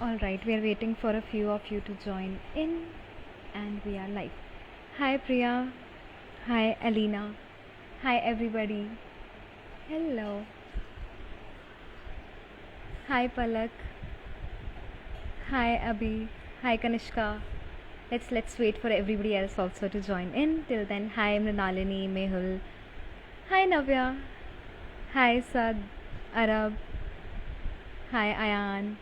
Alright, we are waiting for a few of you to join in and we are live. Hi Priya. Hi Alina. Hi everybody. Hello. Hi Palak. Hi Abhi. Hi Kanishka. Let's wait for everybody else also to join in. Till then, hi Mrinalini, Mehul. Hi Navya. Hi Sad, Arab. Hi Ayan.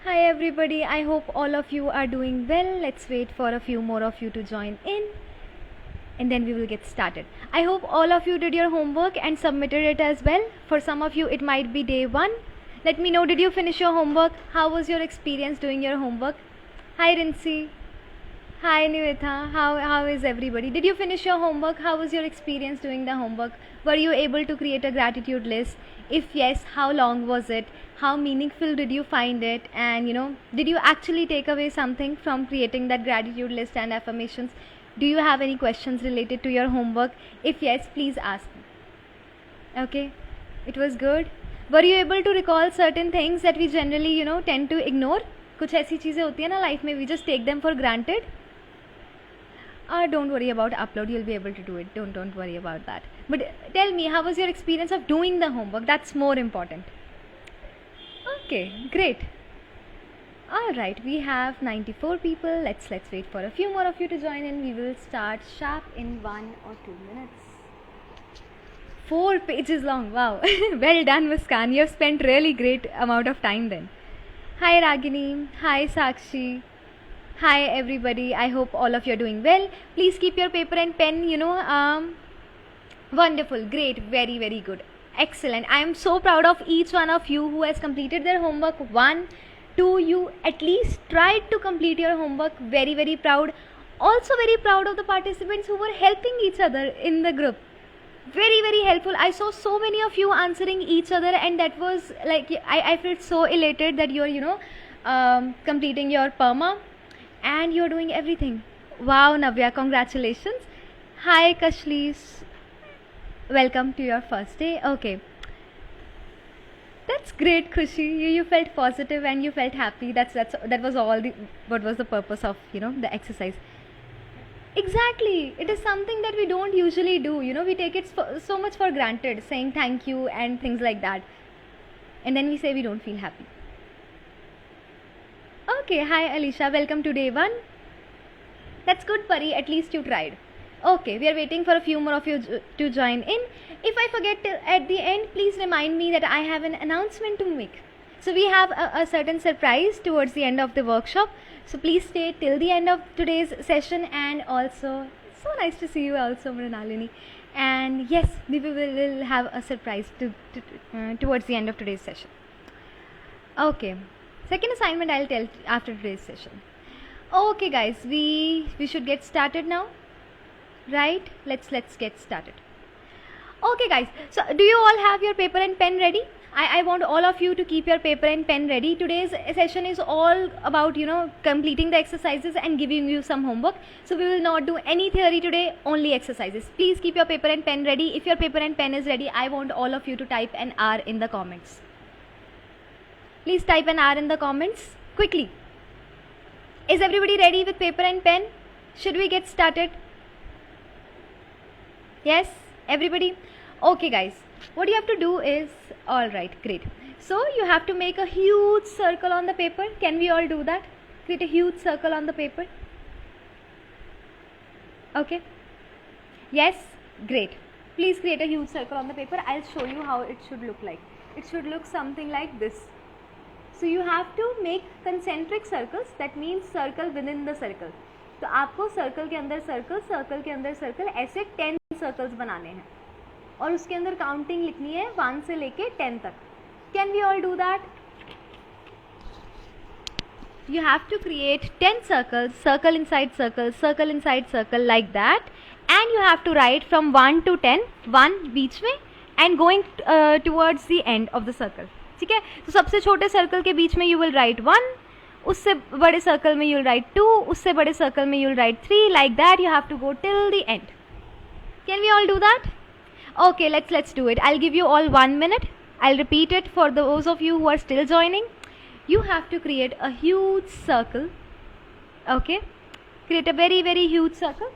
Hi everybody, I hope all of you are doing well. Let's wait for a few more of you to join in and then we will get started. I hope all of you did your homework and submitted it as well. For some of you it might be day 1. Let me know, did you finish your homework? How was your experience doing your homework? Hi Rinsi. Hi Nivetha. How is everybody? Did you finish your homework? How was your experience doing the homework? Were you able to create a gratitude list? If yes, how long was it? How meaningful did you find it? And did you actually take away something from creating that gratitude list and affirmations? Do you have any questions related to your homework? If yes, please ask me. Okay, it was good. Were you able to recall certain things that we generally tend to ignore? कुछ ऐसी चीज़ें होती है ना life में, we just take them for granted. Don't worry about upload, you'll be able to do it. Don't worry about that. But tell me, how was your experience of doing the homework? That's more important. Okay, great. Alright, we have 94 people. Let's wait for a few more of you to join in. We will start sharp in 1 or 2 minutes. 4 pages long, wow. Well done Muskan, you have spent really great amount of time then. Hi Ragini, hi Sakshi. Hi everybody, I hope all of you are doing well. Please keep your paper and pen, wonderful, great, very good, excellent. I am so proud of each one of you who has completed their homework. 1, 2, you at least tried to complete your homework. Very proud. Also very proud of the participants who were helping each other in the group. Very helpful. I saw so many of you answering each other and that was like, I felt so elated that you're completing your PERMA. And you're doing everything. Wow, Navya, congratulations. Hi, Kashlis. Welcome to your first day. Okay. That's great, Khushi. You felt positive and you felt happy. That was all what was the purpose of, the exercise. Exactly. It is something that we don't usually do. We take it so much for granted, saying thank you and things like that. And then we say we don't feel happy. Okay, hi Alicia, welcome to day 1. That's good, Pari, at least you tried. Okay, we are waiting for a few more of you to join in. If I forget at the end, please remind me that I have an announcement to make. So we have a certain surprise towards the end of the workshop. So please stay till the end of today's session. And also, so nice to see you also, Mrinalini. And yes, we will have a surprise towards the end of today's session. Okay. Second assignment I'll tell after today's session. Okay guys, we should get started now. Right? Let's get started. Okay guys, so do you all have your paper and pen ready? I want all of you to keep your paper and pen ready. Today's session is all about, completing the exercises and giving you some homework. So we will not do any theory today, only exercises. Please keep your paper and pen ready. If your paper and pen is ready, I want all of you to type an R in the comments. Please type an R in the comments quickly. Is everybody ready with paper and pen? Should we get started? Yes, everybody? Okay guys, what you have to do is, alright, great. So you have to make a huge circle on the paper. Can we all do that? Create a huge circle on the paper. Okay. Yes, great. Please create a huge circle on the paper. I'll show you how it should look like. It should look something like this. So you have to make concentric circles, that means circle within the circle. तो आपको circle के अंदर circle ऐसे 10 circles बनाने हैं और उसके अंदर काउंटिंग लिखनी है 1 से लेके 10 तक. Can we all do that? You have to create 10 circles, circle inside circle like that, and you have to write from 1 to 10, 1 बीच में and going towards the end of the circle. ठीक है, तो सबसे छोटे सर्कल के बीच में you will write 1, उससे बड़े सर्कल में you will write 2, उससे बड़े सर्कल में you will write 3, like that you have to go till the end. Can we all do that? Okay, let's do it. I'll give you all 1 minute. I'll repeat it for those of you who are still joining. you have to create a huge circle. Okay, create a very very huge circle.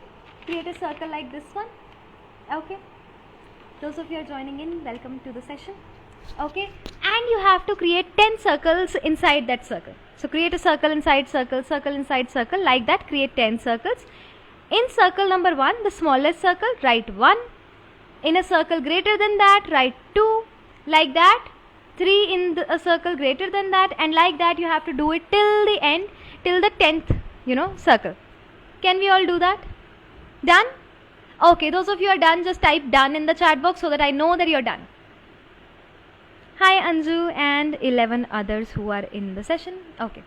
Create a circle like this one. Okay, those of you are joining in, welcome to the session. Okay, and you have to create 10 circles inside that circle. So create a circle inside circle, circle inside circle, like that. Create 10 circles. In circle number 1, the smallest circle, write 1. In a circle greater than that, write 2, like that. 3 in a circle greater than that, and like that you have to do it till the end, till the 10th circle. Can we all do that? Done? Okay, those of you are done, just type done in the chat box so that I know that you're done. Hi Anju and 11 others who are in the session. Okay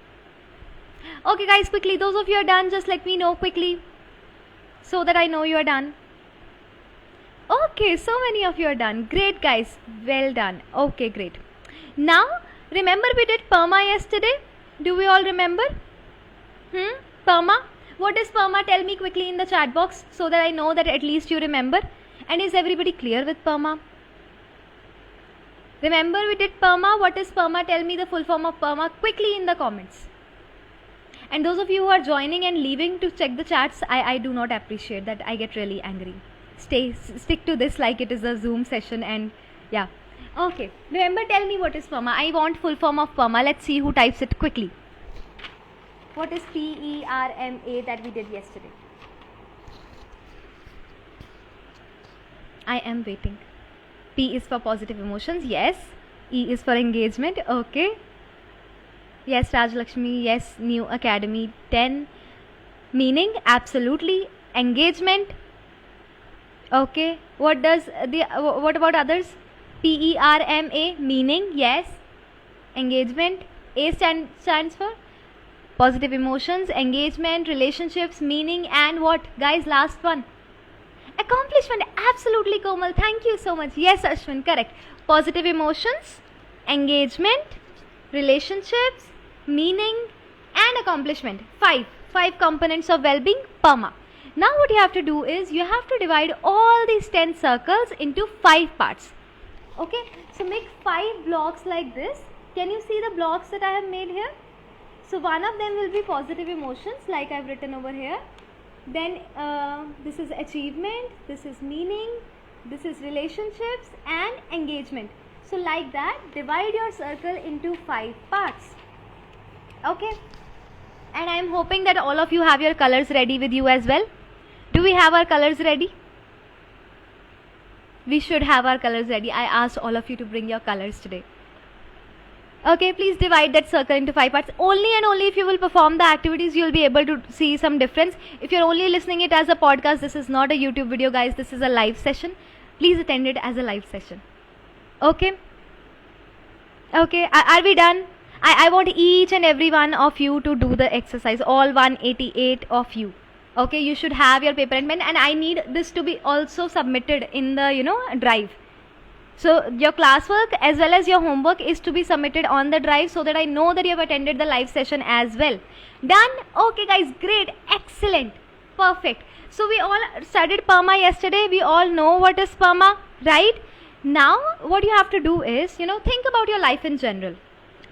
guys, quickly, those of you are done, just let me know quickly so that I know you are done. Okay, so many of you are done. Great guys, well done. Okay, great. Now remember we did PERMA yesterday. Do we all remember? PERMA? What is PERMA? Tell me quickly in the chat box so that I know that at least you remember. And is everybody clear with PERMA? Remember we did PERMA. What is PERMA? Tell me the full form of PERMA quickly in the comments. And those of you who are joining and leaving to check the chats, I do not appreciate that. I get really angry. Stick to this like it is a Zoom session, and yeah. Okay, remember, tell me what is PERMA. I want full form of PERMA. Let's see who types it quickly. What is PERMA that we did yesterday? I am waiting. P is for positive emotions, yes. E is for engagement, okay. Yes, Raj Lakshmi, yes. New Academy 10. Meaning, absolutely. Engagement, okay. What about others? PERMA, meaning, yes. Engagement. A stands for positive emotions, engagement, relationships, meaning, and what? Guys, last one. Accomplishment. Absolutely, Komal. Thank you so much. Yes, Ashwin, correct. Positive emotions, engagement, relationships, meaning, and accomplishment. Five components of well-being, PERMA. Now what you have to do is you have to divide all these 10 circles into 5 parts. Okay, so make 5 blocks like this. Can you see the blocks that I have made here? So one of them will be positive emotions, like I've written over here. Then this is achievement, this is meaning, this is relationships, and engagement. So like that, divide your circle into 5 parts. Okay, and I am hoping that all of you have your colors ready with you as well. Do we have our colors ready? We should have our colors ready. I asked all of you to bring your colors today. Okay, please divide that circle into 5 parts. Only and only if you will perform the activities, you will be able to see some difference. If you're only listening it as a podcast, this is not a YouTube video, guys. This is a live session. Please attend it as a live session. Okay? Okay, are we done? I want each and every one of you to do the exercise. All 188 of you. Okay, you should have your paper and pen, and I need this to be also submitted in the, drive. So your classwork as well as your homework is to be submitted on the drive so that I know that you have attended the live session as well. Done? Okay guys, great, excellent, perfect. So we all studied PERMA yesterday. We all know what is PERMA, right? Now what you have to do is, think about your life in general.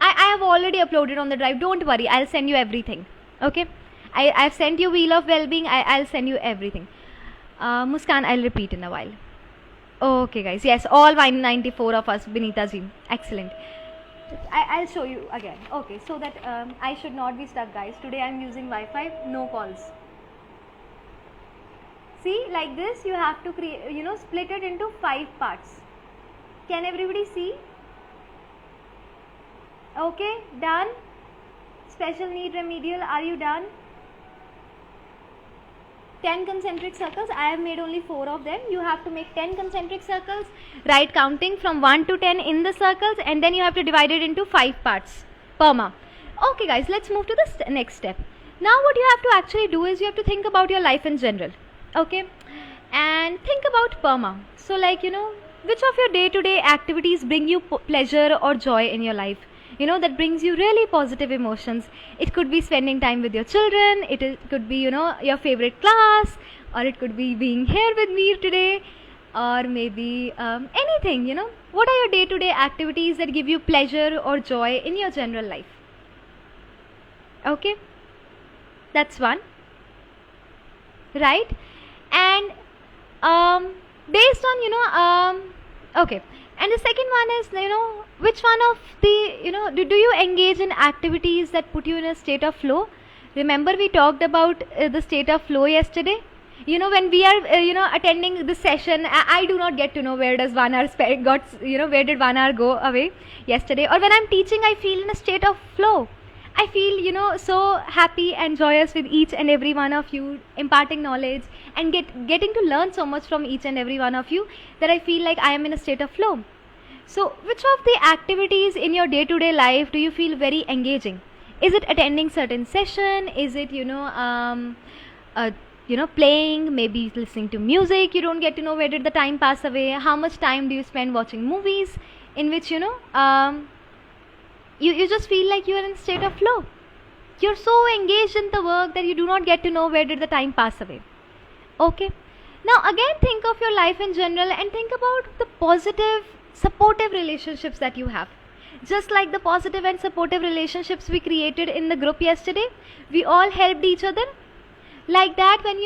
I have already uploaded on the drive. Don't worry, I'll send you everything. Okay? I've sent you Wheel of Wellbeing. I'll send you everything. Muskan, I'll repeat in a while. Okay guys, yes, all 194 of us, Binita ji, excellent. I'll show you again. Okay, so that I should not be stuck, guys. Today I'm using Wi-Fi, no calls. See, like this you have to create, split it into 5 parts. Can everybody see? Okay, done. Special need remedial, are you done? 10 concentric circles. I have made only 4 of them. You have to make 10 concentric circles, right, counting from 1 to 10 in the circles, and then you have to divide it into 5 parts. PERMA. Okay guys, let's move to the next step. Now what you have to actually do is you have to think about your life in general. Okay, and think about PERMA. So like, which of your day-to-day activities bring you pleasure or joy in your life? That brings you really positive emotions. It could be spending time with your children, it could be, your favorite class, or it could be being here with me today, or maybe anything, What are your day-to-day activities that give you pleasure or joy in your general life? Okay, that's one, right? And based on okay, and the second one is, which one of the, do you engage in activities that put you in a state of flow? Remember we talked about the state of flow yesterday. When we are attending this session, I do not get to know where does 1 hour where did 1 hour go away yesterday. Or when I'm teaching, I feel in a state of flow. I feel so happy and joyous with each and every one of you, imparting knowledge and getting to learn so much from each and every one of you, that I feel like I am in a state of flow. So which of the activities in your day-to-day life do you feel very engaging? Is it attending certain session? Is it playing, maybe listening to music? You don't get to know where did the time pass away. How much time do you spend watching movies in which you just feel like you are in a state of flow? You're so engaged in the work that you do not get to know where did the time pass away. Okay, now again think of your life in general and think about the positive, supportive relationships that you have. Just like the positive and supportive relationships we created in the group yesterday, we all helped each other. Like that, when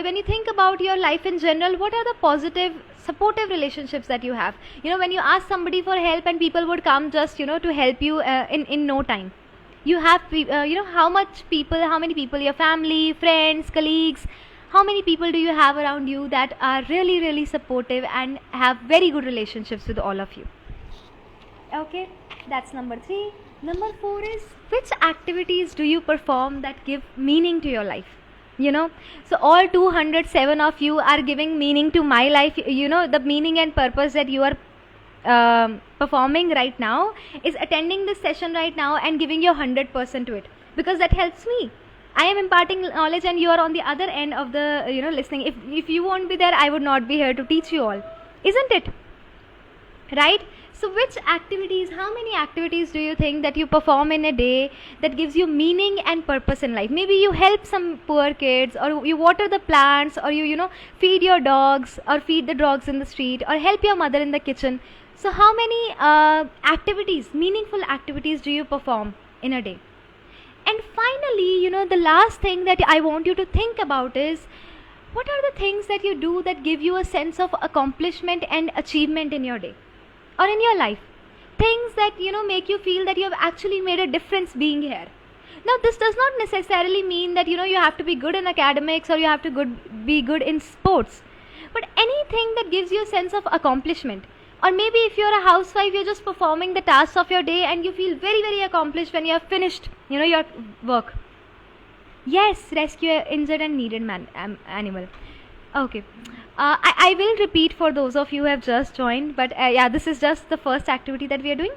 when you think about your life in general, what are the positive, supportive relationships that you have? When you ask somebody for help and people would come just to help you in no time. You have how many people, your family, friends, colleagues, how many people do you have around you that are really, really supportive and have very good relationships with all of you? Okay, that's number 3. Number 4 is, which activities do you perform that give meaning to your life? So all 207 of you are giving meaning to my life. The meaning and purpose that you are performing right now is attending this session right now and giving your 100% to it, because that helps me. I am imparting knowledge and you are on the other end of the listening. If you won't be there, I would not be here to teach you all, isn't it? Right? So which activities, how many activities do you think that you perform in a day that gives you meaning and purpose in life? Maybe you help some poor kids, or you water the plants, or you feed your dogs, or feed the dogs in the street, or help your mother in the kitchen. So how many activities, meaningful activities do you perform in a day? And finally, the last thing that I want you to think about is, what are the things that you do that give you a sense of accomplishment and achievement in your day or in your life? Things that make you feel that you have actually made a difference being here. Now this does not necessarily mean that you have to be good in academics, or you have to be good in sports, but anything that gives you a sense of accomplishment. Or maybe if you're a housewife, you're just performing the tasks of your day and you feel very, very accomplished when you have finished your work. Yes, rescue an injured and needed animal. Okay, I will repeat for those of you who have just joined, but yeah, this is just the first activity that we are doing.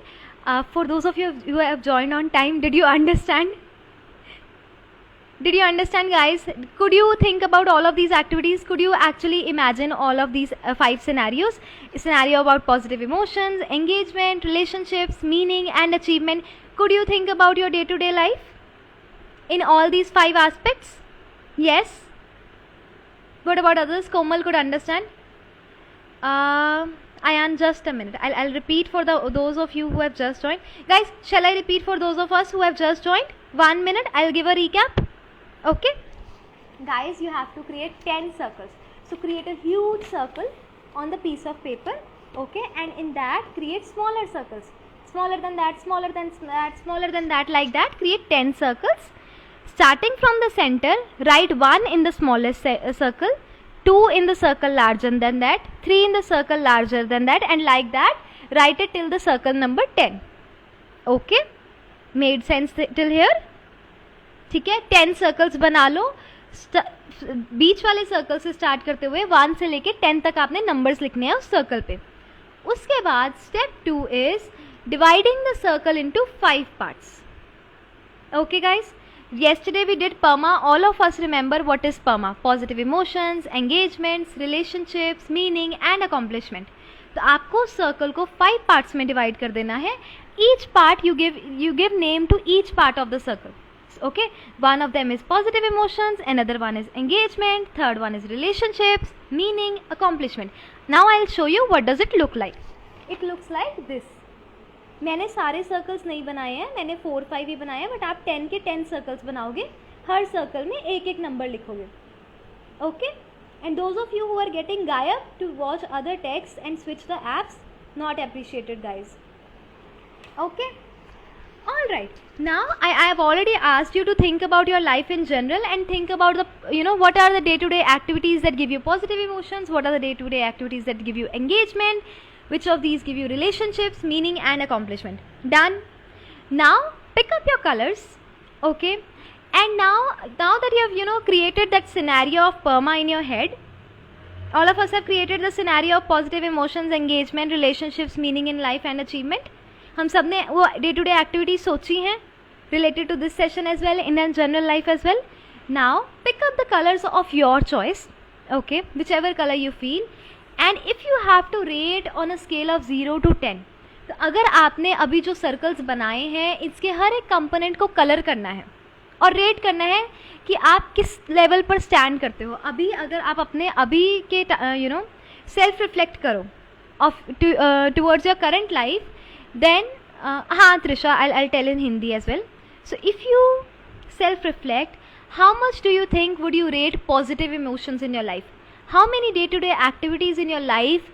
For those of you who have joined on time, did you understand? Did you understand, guys? Could you think about all of these activities? Could you actually imagine all of these 5 scenarios? A scenario about positive emotions, engagement, relationships, meaning and achievement. Could you think about your day-to-day life in all these 5 aspects? Yes? What about others? Komal could understand. Ayan, just a minute. I'll repeat for those of you who have just joined. Guys, shall I repeat for those of us who have just joined? 1 minute. I'll give a recap. Okay, guys, you have to create 10 circles. So create a huge circle on the piece of paper, okay, and in that create smaller circles, smaller than that, smaller than that, smaller than that, like that. Create 10 circles. Starting from the center, write 1 in the smallest circle, 2 in the circle larger than that, 3 in the circle larger than that, and like that write it till the circle number 10. Okay, made sense till here? ठीक है, 10 circles बना लो. बीच वाले circle से start करते हुए 1 से लेके 10 तक आपने नंबर्स लिखने हैं उस सर्कल पे. उसके बाद step 2 is dividing the circle into 5 parts. Okay guys, yesterday we did PERMA. All of us remember what is PERMA: positive emotions, engagements, relationships, meaning and accomplishment. तो आपको सर्कल को 5 पार्ट्स में डिवाइड कर देना है. Each part you give name to each part of the circle. Okay, one of them is positive emotions, another one is engagement, third one is relationships, meaning, accomplishment. Now I'll show you what does it look like. It looks like this. मैंने सारे circles नहीं बनाए हैं, मैंने 4-5 ही बनाए हैं, but आप 10 के 10 सर्कल्स बनाओगे, हर सर्कल में एक एक नंबर लिखोगे. Okay, and those of you who are getting गायब to watch other text and switch the apps, not appreciated guys. Okay, all right, now I have already asked you to think about your life in general and think about the what are the day to day activities that give you positive emotions, what are the day to day activities that give you engagement, which of these give you relationships, meaning and accomplishment. Done. Now pick up your colors. Okay, and now that you have created that scenario of PERMA in your head, all of us have created the scenario of positive emotions, engagement, relationships, meaning in life and achievement. हम सब ने वो day to day activities सोची हैं related to this session as well, in an general life as well. Now pick up the colours of your choice. Okay, whichever colour you feel, and if you have to rate on a scale of 0 to 10, तो अगर आपने अभी जो circles बनाए हैं इसके हर एक component को कलर करना है और रेट करना है कि आप किस लेवल पर स्टैंड करते हो. अभी अगर आप अपने अभी के सेल्फ रिफ्लेक्ट करो of towards your current life, then हाँ Trisha, I'll tell in Hindi as well. So if you self reflect, how much do you think would you rate positive emotions in your life? How many day to day activities in your life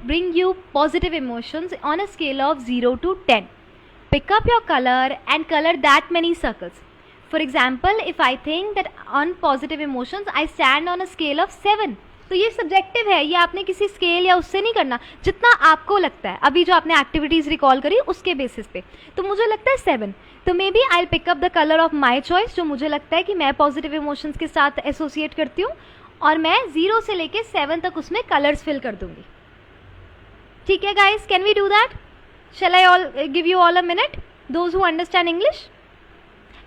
bring you positive emotions on a scale of 0 to 10? Pick up your color and color that many circles. For example, if I think that on positive emotions I stand on a scale of 7, तो ये subjective है, ये आपने किसी scale या उससे नहीं करना, जितना आपको लगता है अभी जो आपने एक्टिविटीज़ रिकॉल करी उसके बेसिस पे. तो मुझे लगता है 7, तो maybe I pick up the colour of my choice, जो मुझे लगता है कि मैं पॉजिटिव इमोशंस के साथ एसोसिएट करती हूँ, और मैं 0 से लेके 7 तक उसमें कलर्स फिल कर दूंगी. ठीक है guys, can we do that? Shall I all give you all a minute, those who understand English?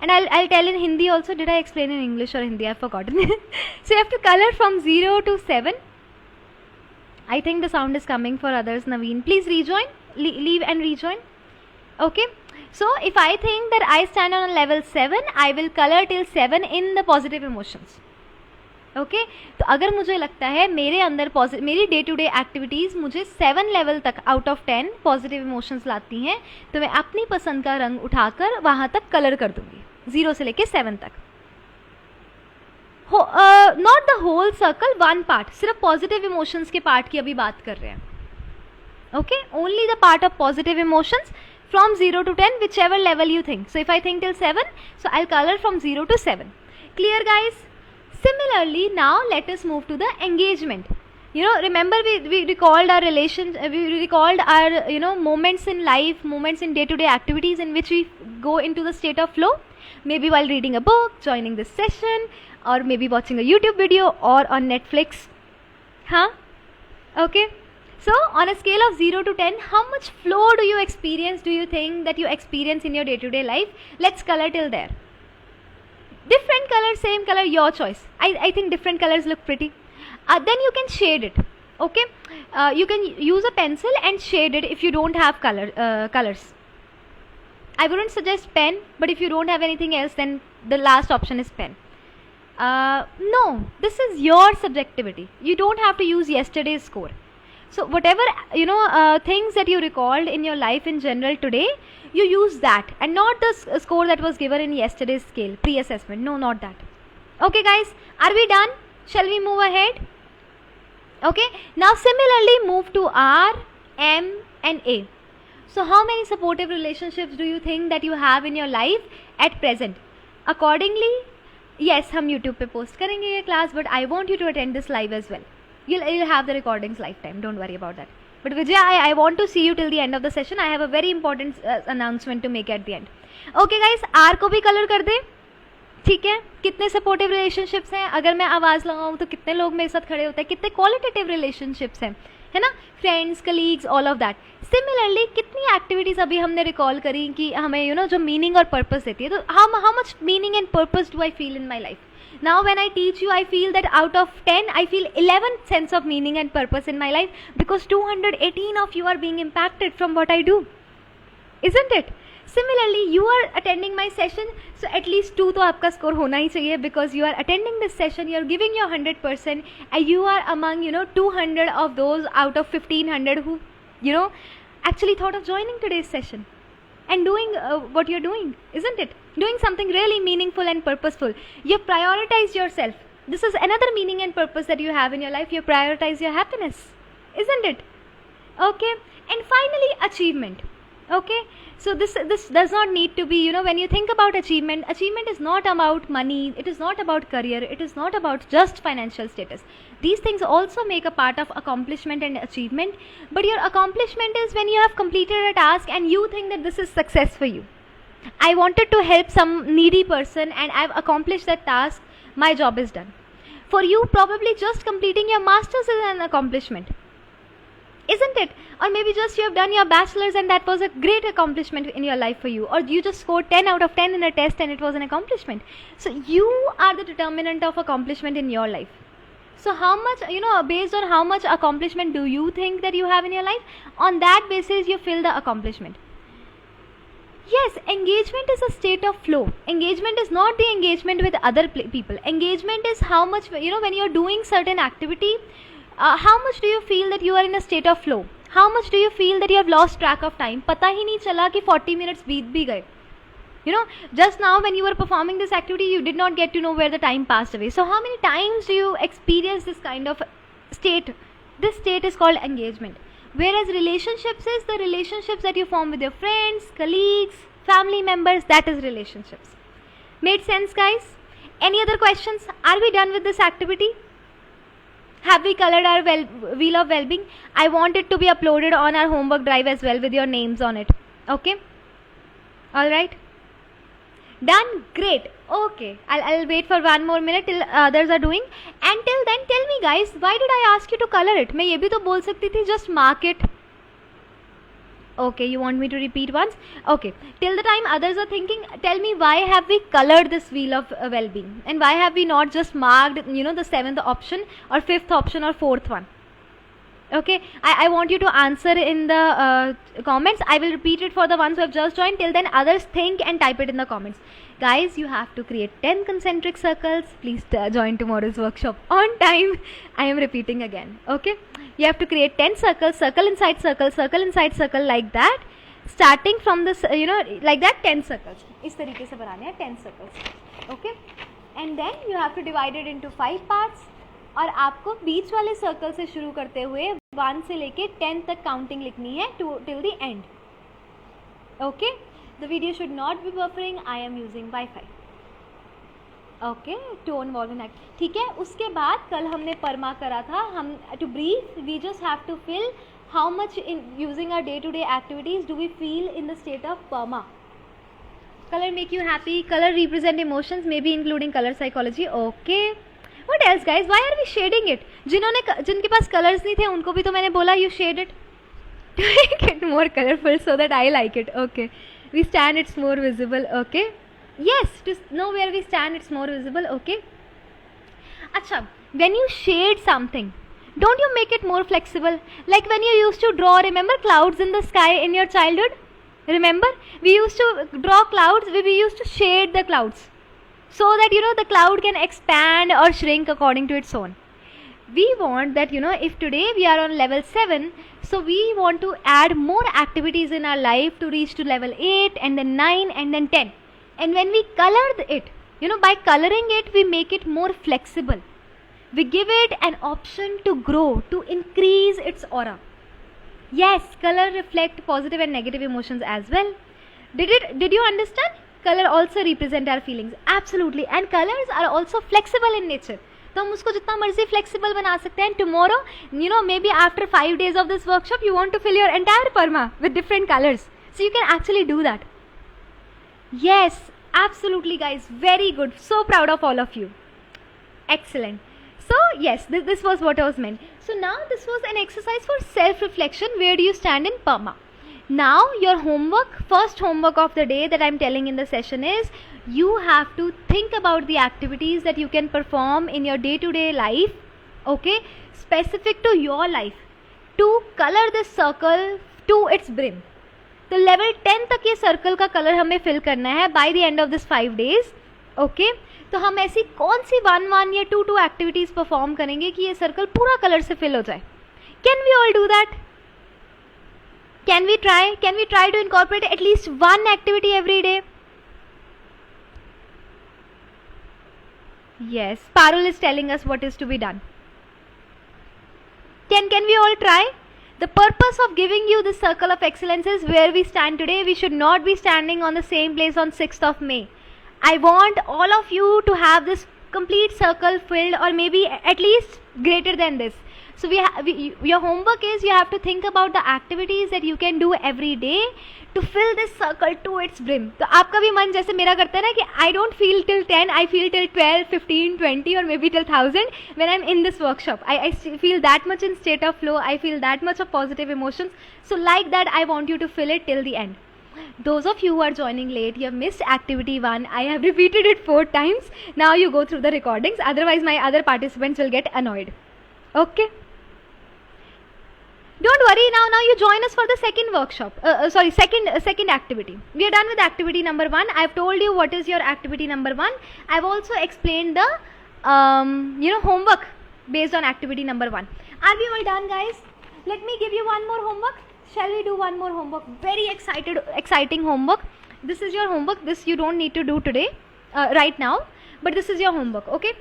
And I'll tell in Hindi also. Did I explain in English or Hindi? I've forgotten. So you have to color from 0 to 7. I think the sound is coming for others. Naveen, please rejoin. Leave and rejoin. Okay. So if I think that I stand on level 7, I will color till 7 in the positive emotions. Okay. तो अगर मुझे लगता है मेरे अंदर मेरी day to day activities मुझे 7 level तक आउट ऑफ 10 पॉजिटिव इमोशंस लाती हैं, तो मैं अपनी पसंद का रंग उठाकर वहाँ तक कलर कर दूँगी 0 से लेके 7 तक. Not the whole circle, one part, सिर्फ पॉजिटिव इमोशंस के पार्ट की अभी बात कर रहे हैं. Okay, only the part of positive emotions from 0 to 10, whichever level you think. So if I think till 7, so I colour from 0 to 7. Clear guys? Similarly, now let us move to the engagement. Remember we recalled our relations, we recalled our moments in life, moments in day-to-day activities in which we go into the state of flow. Maybe while reading a book, joining this session, or maybe watching a YouTube video or on Netflix. Huh? Okay. So on a scale of 0 to 10, how much flow do you experience, do you think that you experience in your day-to-day life? Let's color till there. Different color, same color, your choice. I think different colors look pretty. Then you can shade it. Okay, you can use a pencil and shade it if you don't have colors. I wouldn't suggest pen, but if you don't have anything else, then the last option is pen. No, this is your subjectivity. You don't have to use yesterday's score. So whatever things that you recalled in your life in general today, you use that and not the score that was given in yesterday's scale pre-assessment. No, not that. Okay guys, are we done? Shall we move ahead? Okay, now similarly move to R, M and A. So how many supportive relationships do you think that you have in your life at present? Accordingly, yes, हम YouTube पे post करेंगे ये class, but I want you to attend this live as well. You'll have the recordings lifetime, don't worry about that. But Vijay, I want to see you till the end of the session. I have a very important announcement to make at the end. Okay guys, R को भी color कर दे. ठीक है, कितने supportive relationships हैं, अगर मैं आवाज़ लगाऊँ तो कितने लोग मेरे साथ खड़े होते हैं, कितने क्वालिटेटिव रिलेशनशिप्स हैं, है ना, friends, colleagues, all of that. Similarly कितनी एक्टिविटीज़ अभी हमने रिकॉल करी कि हमें जो मीनिंग और पर्पस देती है. तो how much meaning and purpose do I feel in my life. Now when I teach you, I feel that out of 10, I feel 11 sense of meaning and purpose in my life, because 218 of you are being impacted from what I do. Isn't it? Similarly, you are attending my session, so at least 2 तो आपका score होना ही चाहिए, because you are attending this session, you are giving your 100%, and you are among 200 of those out of 1500 who actually thought of joining today's session. and doing what you're doing, isn't it? Doing something really meaningful and purposeful. You prioritize yourself. This is another meaning and purpose that you have in your life. You prioritize your happiness, isn't it? Okay. And finally, achievement. Okay. So this does not need to be, when you think about achievement is not about money, it is not about career, it is not about just financial status. These things also make a part of accomplishment and achievement, but your accomplishment is when you have completed a task and you think that this is success for you. I wanted to help some needy person and I've accomplished that task, my job is done. For you, probably just completing your master's is an accomplishment, isn't it? Or maybe just you have done your bachelor's and that was a great accomplishment in your life for you. Or you just scored 10 out of 10 in a test and it was an accomplishment. So you are the determinant of accomplishment in your life. So how much, based on how much accomplishment do you think that you have in your life, on that basis you fill the accomplishment. Yes, engagement is a state of flow. Engagement is not the engagement with other people. Engagement is how much, when you're doing certain activity, how much do you feel that you are in a state of flow? How much do you feel that you have lost track of time? पता ही नहीं चला कि 40 minutes बीत भी गए. Just now when you were performing this activity, you did not get to know where the time passed away. So how many times do you experience this kind of state? This state is called engagement. Whereas relationships is the relationships that you form with your friends, colleagues, family members, that is relationships. Made sense, guys? Any other questions? Are we done with this activity? Have we colored our wheel of well-being? I want it to be uploaded on our homework drive as well with your names on it. Okay? Alright? Done? Great. Okay. I'll wait for 1 more minute till others are doing. Until then, tell me guys, why did I ask you to color it? मैं ये भी तो बोल सकती थी, just mark it. Okay, you want me to repeat once? Okay. Till the time others are thinking, tell me why have we colored this wheel of well-being? And why have we not just marked, the 7th option or 5th option or 4th one? Okay, I want you to answer in the comments. I will repeat it for the ones who have just joined. Till then, others think and type it in the comments. Guys, you have to create 10 concentric circles. Please join tomorrow's workshop on time. I am repeating again. Okay, you have to create 10 circles, circle inside circle, circle inside circle, like that. Starting from this, like that, 10 circles. इस तरीके से बनाने हैं 10 circles. Okay, and then you have to divide it into 5 parts. और आपको बीच वाले circle से शुरू करते हुए 1 से लेके 10 तक काउंटिंग लिखनी है till the end. Okay, the video should not be buffering. I am using Wi-Fi. Okay, to involve in act. ठीक है, उसके बाद कल हमने परमा करा था. हम to brief, we just have to fill how much in using our day-to-day activities do we feel in the state of PERMA. Color make you happy. Color represent emotions, maybe including color psychology. Okay. What else, guys? Why are we shading it? जिनके पास colors नहीं थे उनको भी तो मैंने बोला you shade it to make it more colorful so that I like it. Okay, we stand, it's more visible. Okay, yes, to know where we stand, it's more visible. Okay. Acha, when you shade something, don't you make it more flexible? Like when you used to draw, remember clouds in the sky in your childhood? Remember, we used to draw clouds. We used to shade the clouds, so that the cloud can expand or shrink according to its own. We want that if today we are on level 7, so we want to add more activities in our life to reach to level 8 and then 9 and then 10. And when we color it, by coloring it, we make it more flexible. We give it an option to grow, to increase its aura. Yes, color reflect positive and negative emotions as well. Did you understand? Color also represent our feelings. Absolutely. And colors are also flexible in nature. तो हम उसको जितना मर्जी flexible बना सकते हैं. Tomorrow, maybe after 5 days of this workshop, you want to fill your entire PERMA with different colors. So you can actually do that. Yes, absolutely, guys. Very good. So proud of all of you. Excellent. So yes, this was what I was meant. So now this was an exercise for self-reflection. Where do you stand in PERMA? Now your homework, first homework of the day that I am telling in the session is, you have to think about the activities that you can perform in your day-to-day life, okay, specific to your life, to color this circle to its brim. तो level 10 तक ये circle का color हमें fill करना है by the end of this 5 days, okay. तो हम ऐसी कौन सी 1 या 2 activities perform करेंगे कि ये circle पूरा color से fill हो जाए? Can we all do that? Can we try to incorporate at least one activity every day? Yes, Parul is telling us what is to be done. Can we all try? The purpose of giving you this circle of excellence is where we stand today. We should not be standing on the same place on 6th of May. I want all of you to have this complete circle filled, or maybe at least greater than this. So your homework is you have to think about the activities that you can do every day to fill this circle to its brim. तो आपका भी मन जैसे मेरा करता है ना कि I don't feel till 10, I feel till 12, 15, 20 or maybe till 1000 when I'm in this workshop. I feel that much in state of flow. I feel that much of positive emotions. So like that, I want you to fill it till the end. Those of you who are joining late, you have missed activity 1. I have repeated it 4 times. Now you go through the recordings. Otherwise, my other participants will get annoyed. Okay? Don't worry, now you join us for the second workshop. Second activity. We are done with activity number 1. I have told you what is your activity number 1. I have also explained the homework based on activity number 1. Are we all done, guys? Let me give you one more homework. Shall we do one more homework? Very exciting homework. This is your homework. This you don't need to do today, right now, but this is your homework. Okay?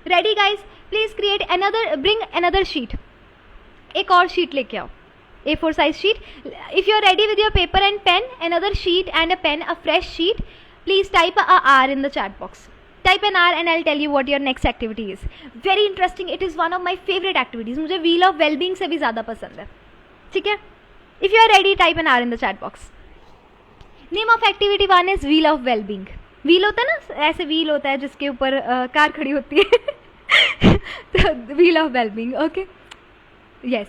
Ready, guys? Please bring another sheet. एक और sheet लेके आओ. A4 size sheet. If you are ready with your paper and pen, another sheet and a pen, a fresh sheet, please type a R in the chat box. Type an R and I'll tell you what your next activity is. Very interesting. It is one of my favorite activities. मुझे Wheel of Well-being से भी ज़्यादा पसंद है. ठीक है? If you are ready, type an R in the chat box. Name of activity 1 is Wheel of Well-being. Wheel होता है ना, ऐसे wheel होता है जिसके ऊपर कार खड़ी होती है. तो Wheel of Well-being. Okay? Yes.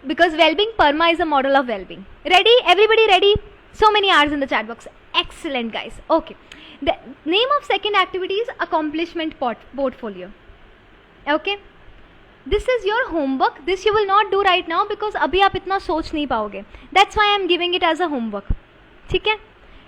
Because well-being, PERMA is a model of well-being. Ready? Everybody ready? So many R's in the chat box. Excellent, guys. Okay. The name of second activity is Accomplishment Portfolio. Okay? This is your homework. This you will not do right now because अभी आप इतना सोच नहीं पाओगे. That's why I am giving it as a homework. ठीक है?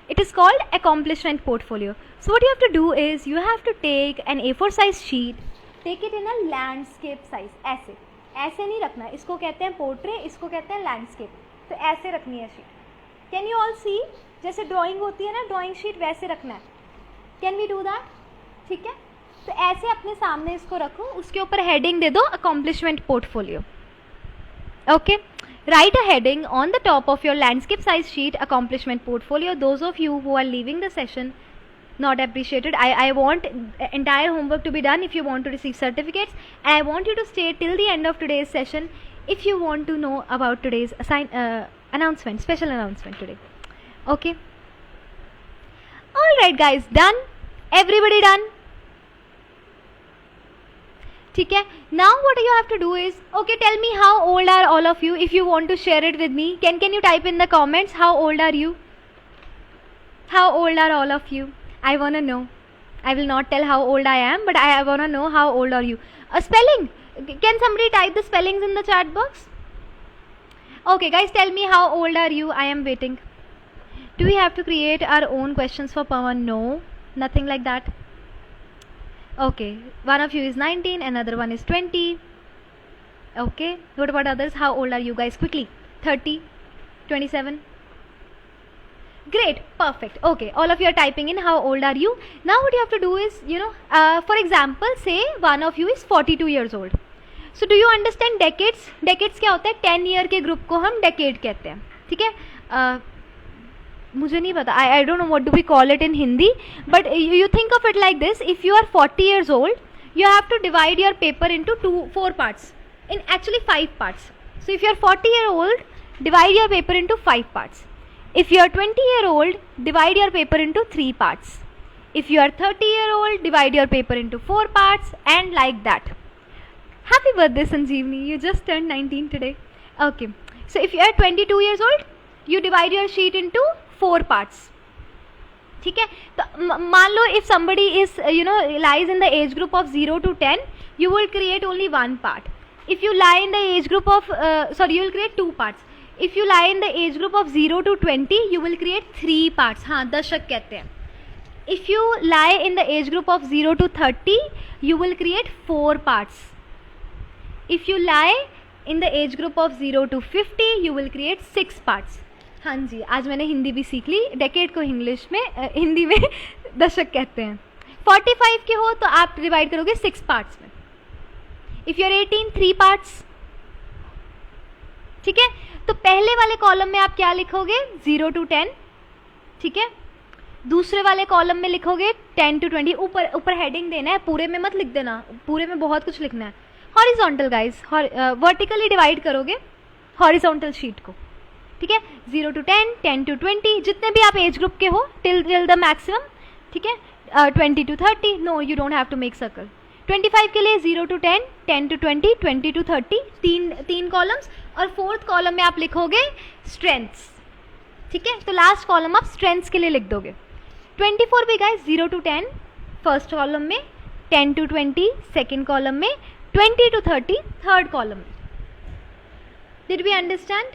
It is called Accomplishment Portfolio. So what you have to do is you have to take an A4 size sheet, take it in a landscape size. ऐसे नहीं रखना है. इसको कहते हैं portrait, इसको कहते हैं लैंडस्केप. तो ऐसे रखनी है शीट. कैन यू ऑल सी? जैसे ड्राइंग होती है ना, ड्राइंग शीट वैसे रखना है. Can we do that? ठीक है? तो ऐसे अपने सामने इसको रखो, उसके ऊपर हेडिंग दे दो accomplishment portfolio. Okay? Write a heading on the top of your landscape size sheet, accomplishment portfolio. Those of you who are leaving the session, not appreciated. I want entire homework to be done if you want to receive certificates, and I want you to stay till the end of today's session if you want to know about today's announcement, special announcement today. Okay? Alright guys, done? Everybody done? ठीक है? Now what you have to do is, okay, tell me how old are all of you. If you want to share it with me, can you type in the comments how old are you? How old are all of you? I wanna know. I will not tell how old I am, but I wanna know how old are you. A spelling. Can somebody type the spellings in the chat box? Okay guys, tell me how old are you? I am waiting. Do we have to create our own questions for PERMA? No, nothing like that. Okay, one of you is 19, another one is 20. Okay, what about others? How old are you guys? Quickly. 30, 27. Great, perfect. Okay, all of you are typing in how old are you. Now what you have to do is, for example, say one of you is 42 years old. So do you understand decades? Decades क्या होता है? 10 year के group को हम decade कहते हैं. ठीक है? मुझे नहीं पता. I don't know what do we call it in Hindi. But you think of it like this. If you are 40 years old, you have to divide your paper into 4 parts. In actually 5 parts. So if you are 40-year-old, divide your paper into 5 parts. If you are 20-year-old, divide your paper into 3 parts. If you are 30-year-old, divide your paper into 4 parts, and like that. Happy birthday, Sanjeevni. You just turned 19 today. Okay. So if you are 22 years old, you divide your sheet into 4 parts. ठीक है? तो मान लो if somebody is lies in the age group of 0 to 10, you will create only 1 part. If you lie in the age group of you will create 2 parts. If you lie in the age group of 0 to 20, you will create 3 parts. हाँ, दशक कहते हैं. If you lie in the age group of 0 to 30, you will create 4 parts. If you lie in the age group of 0 to 50 you will create 6 parts. हाँ जी, आज मैंने हिंदी भी सीख ली. Decade को इंग्लिश में हिंदी में दशक कहते हैं. 45 के हो तो आप डिवाइड करोगे 6 पार्ट्स में. If you are 18, 3 parts. ठीक है, तो पहले वाले कॉलम में आप क्या लिखोगे? 0 to 10. ठीक है, दूसरे वाले कॉलम में लिखोगे 10 to 20. ऊपर ऊपर हेडिंग देना है, पूरे में मत लिख देना, पूरे में बहुत कुछ लिखना है. हॉरिजॉन्टल गाइस, वर्टिकली डिवाइड करोगे हॉरिजॉन्टल शीट को. ठीक है, 0 to 10, 10 to 20, जितने भी आप एज ग्रुप के हो टिल द मैक्सिमम. ठीक है, 20 to 30, no you don't have to make circle. 25 के लिए 0 to 10, 10 to 20, 20 to 30, तीन कॉलम्स. और फोर्थ कॉलम में आप लिखोगे स्ट्रेंथ्स. ठीक है, तो लास्ट कॉलम आप स्ट्रेंथ्स के लिए लिख दोगे. 24 भी गाइस 0 to 10 फर्स्ट कॉलम में, 10 to 20 सेकेंड कॉलम में, 20 to 30 थर्ड कॉलम में. Did we understand?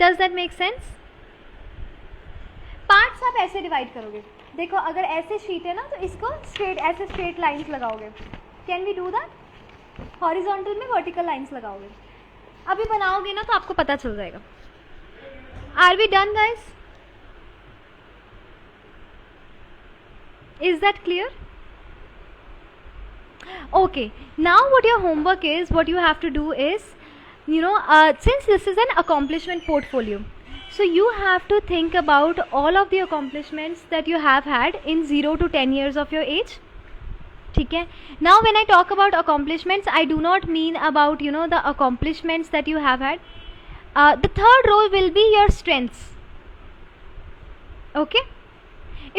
Does that make sense? Parts आप ऐसे डिवाइड करोगे. देखो, अगर ऐसे शीट है ना तो इसको स्ट्रेट, ऐसे स्ट्रेट लाइंस लगाओगे. Can we do that? Horizontal में वर्टिकल लाइंस लगाओगे. अभी बनाओगे ना तो आपको पता चल जाएगा. Are we done guys? Is that clear? Okay, now what your homework is, what you have to do is, since this is an accomplishment portfolio, so you have to think about all of the accomplishments that you have had in 0 to 10 years of your age. ठीक है, now when I talk about accomplishments, I do not mean about the accomplishments that you have had. The third row will be your strengths. Okay,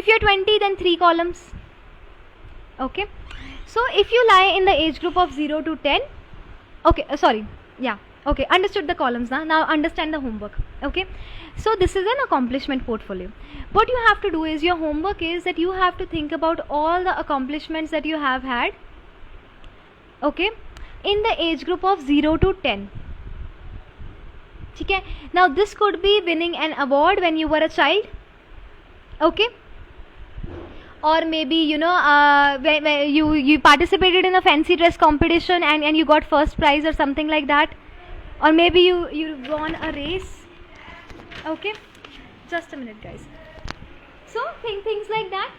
if you're 20, then 3 columns. Okay, so if you lie in the age group of 0 to 10, okay, sorry, yeah, okay, understood the columns now. Now understand the homework. Okay, so this is an accomplishment portfolio. What you have to do is, your homework is that you have to think about all the accomplishments that you have had, okay, in the age group of 0 to 10. ठीक है, now this could be winning an award when you were a child. Okay, or maybe when you participated in a fancy dress competition and you got first prize or something like that, or maybe you won a race. Okay, just a minute guys. So things like that.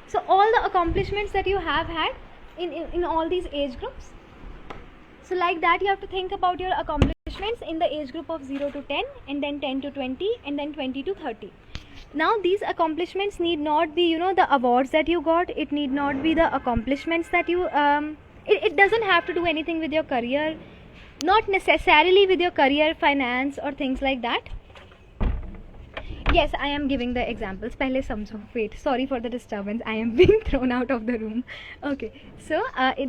So all the accomplishments that you have had in all these age groups, so like that you have to think about your accomplishments in the age group of 0 to 10, and then 10 to 20, and then 20 to 30. Now these accomplishments need not be the awards that you got. It need not be the accomplishments that you it doesn't have to do anything with your career, not necessarily with your career, finance or things like that. Yes, I am giving the examples. पहले समझो. Wait, sorry for the disturbance. I am being thrown out of the room. Okay, so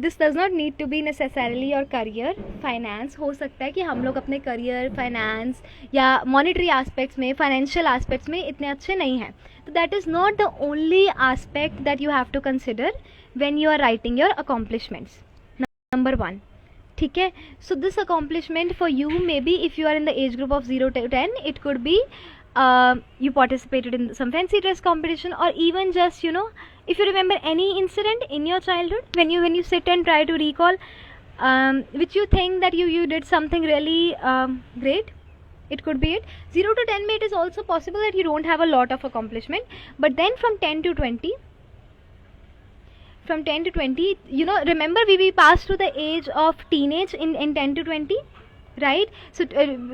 this does not need to be necessarily your career, finance. हो सकता है कि हम लोग अपने career, finance या monetary aspects में, financial aspects में इतने अच्छे नहीं हैं. So that is not the only aspect that you have to consider when you are writing your accomplishments. Number 1. ठीक है, so this accomplishment for you, maybe if you are in the age group of 0 to 10, it could be you participated in some fancy dress competition, or even just if you remember any incident in your childhood, when you sit and try to recall which you think that you did something really great. It could be it. 0 to 10 it is also possible that you don't have a lot of accomplishment, but then from 10 to 20, remember we passed to the age of teenage in 10 to 20, right? So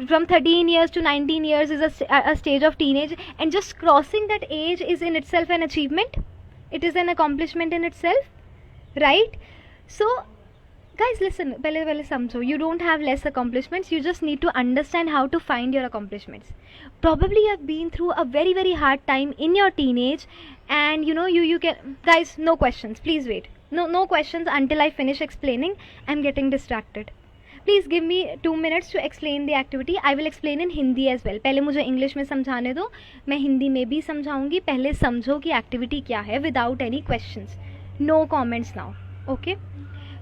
from 13 years to 19 years is a stage of teenage, and just crossing that age is in itself an achievement. It is an accomplishment in itself, right? So guys, listen, pehle samjho, you don't have less accomplishments, you just need to understand how to find your accomplishments. Probably you have been through a very, very hard time in your teenage, and you can, guys, no questions, please wait, no questions until I finish explaining. I'm getting distracted. Please give me 2 minutes to explain the activity. I will explain in Hindi as well. पहले मुझे English में समझाने दो, मैं हिंदी में भी समझाऊंगी. पहले समझो कि activity क्या है without any questions. No comments now. Okay?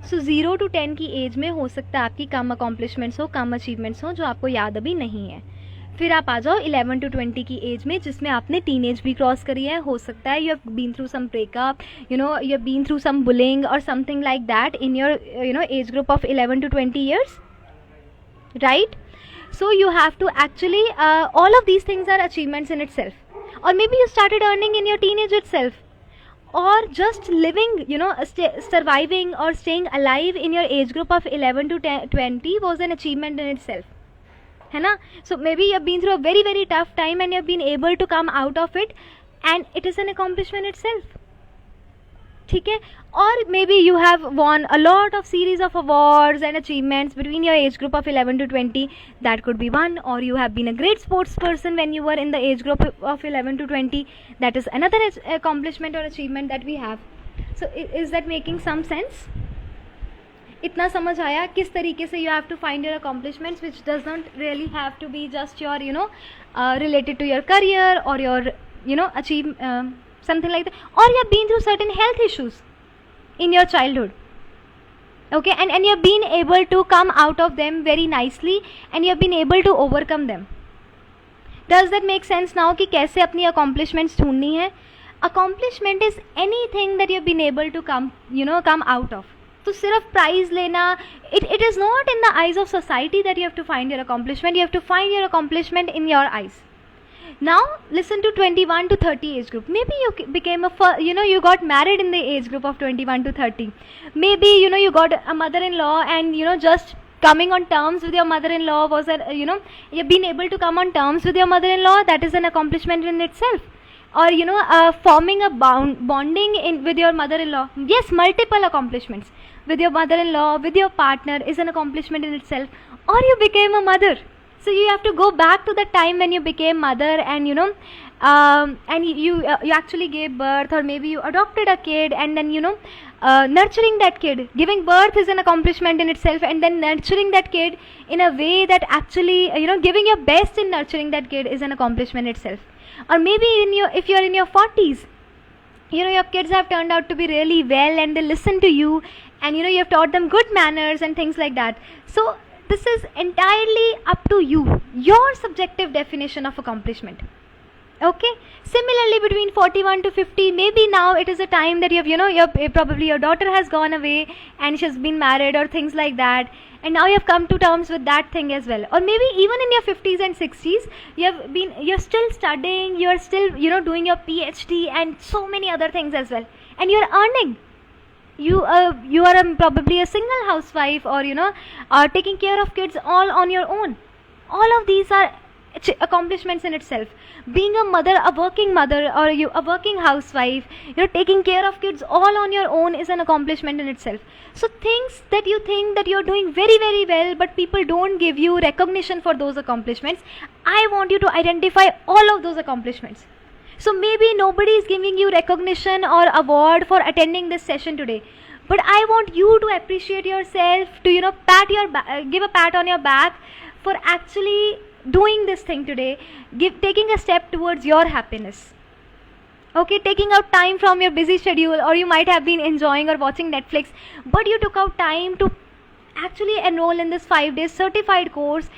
So 0 to 10 की एज में हो सकता है आपकी कम accomplishments हो, कम achievements हो जो आपको याद अभी नहीं है. फिर आप आ जाओ 11 to 20 की एज में, जिसमें आपने टीन एज भी क्रॉस करी है. हो सकता है you have been through some breakup, you have been through some bullying और something like that in your age group of 11 to 20 years, right? So you have to actually all of these things are achievements in itself. Or maybe you started earning in your teenage itself, or just living, surviving or staying alive in your age group of 11 to 20 was an achievement in itself, है ना? So maybe you have been through a very very tough time and you have been able to come out of it, and it is an accomplishment itself. ठीक है? Or maybe you have won a lot of series of awards and achievements between your age group of 11 to 20. That could be one. Or you have been a great sports person when you were in the age group of 11 to 20. That is another accomplishment or achievement that we have. So is that making some sense? इतना समझ आया किस तरीके से you have to find your accomplishments, which does not really have to be just your related to your career or your achieve something like that, or you have been through certain health issues in your childhood, okay, and you have been able to come out of them very nicely and you have been able to overcome them. Does that make sense now कि कैसे अपनी accomplishments ढूंढनी है? Accomplishment is anything that you have been able to come out of. तो सिर्फ prize लेना, it is not in the eyes of society that you have to find your accomplishment. You have to find your accomplishment in your eyes. Now listen to 21 to 30 age group. Maybe you became you got married in the age group of 21 to 30. Maybe you got a mother-in-law and just coming on terms with your mother-in-law was you've been able to come on terms with your mother-in-law. That is an accomplishment in itself. Or forming a bonding with your mother-in-law. Yes, multiple accomplishments with your mother-in-law, with your partner is an accomplishment in itself. Or you became a mother, so you have to go back to the time when you became mother and and you actually gave birth, or maybe you adopted a kid and then nurturing that kid. Giving birth is an accomplishment in itself, and then nurturing that kid in a way that actually giving your best in nurturing that kid is an accomplishment itself. Or maybe if you are in your 40s, your kids have turned out to be really well and they listen to you, and you have taught them good manners and things like that. So this is entirely up to you, your subjective definition of accomplishment. Okay, similarly between 41 to 50, maybe now it is a time that you have probably your daughter has gone away and she's been married or things like that, and now you have come to terms with that thing as well. Or maybe even in your 50s and 60s, you're still studying, you're still doing your PhD and so many other things as well, and you're earning. You are probably a single housewife, or taking care of kids all on your own. All of these are accomplishments in itself. Being a mother, a working mother, or a working housewife, taking care of kids all on your own is an accomplishment in itself. So things that you think that you're doing very very well, but people don't give you recognition for those accomplishments, I want you to identify all of those accomplishments. So maybe nobody is giving you recognition or award for attending this session today, but I want you to appreciate yourself, to give a pat on your back for actually doing this thing today, taking a step towards your happiness. Okay, taking out time from your busy schedule, or you might have been enjoying or watching Netflix, but you took out time to actually enroll in this 5-day certified course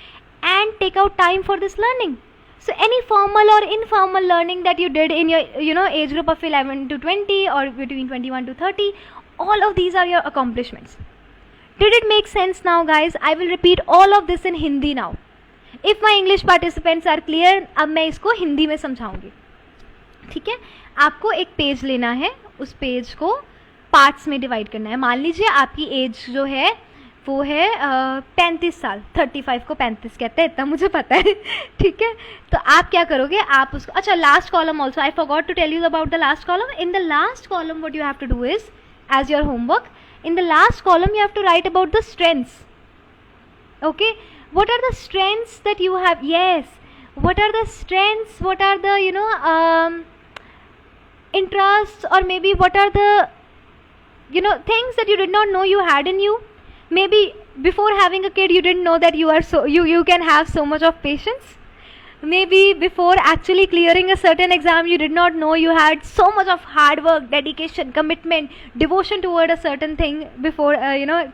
and take out time for this learning. So any formal or informal learning that you did in your age group of 11 to 20 or between 21 to 30, all of these are your accomplishments. Did it make sense now, guys? I will repeat all of this in Hindi now. If my English participants are clear, अब मैं इसको हिंदी में समझाऊंगी. ठीक है, आपको एक page लेना है, उस पेज को पार्ट्स में डिवाइड करना है. मान लीजिए आपकी एज जो है वो है 35 साल. 35 को 35 कहते हैं, इतना मुझे पता है. ठीक है, तो आप क्या करोगे, आप उसको, अच्छा last column also I forgot to tell you about the last column. In the last column what you have to do is, as your homework, in the last column you have to write about the strengths. Okay, what are the strengths that you have? Yes, what are the strengths, what are the interests, or maybe what are the things that you did not know you had in you. Maybe before having a kid you didn't know that you can have so much of patience. maybe before actually clearing a certain exam you did not know you had so much of hard work, dedication, commitment, devotion toward a certain thing before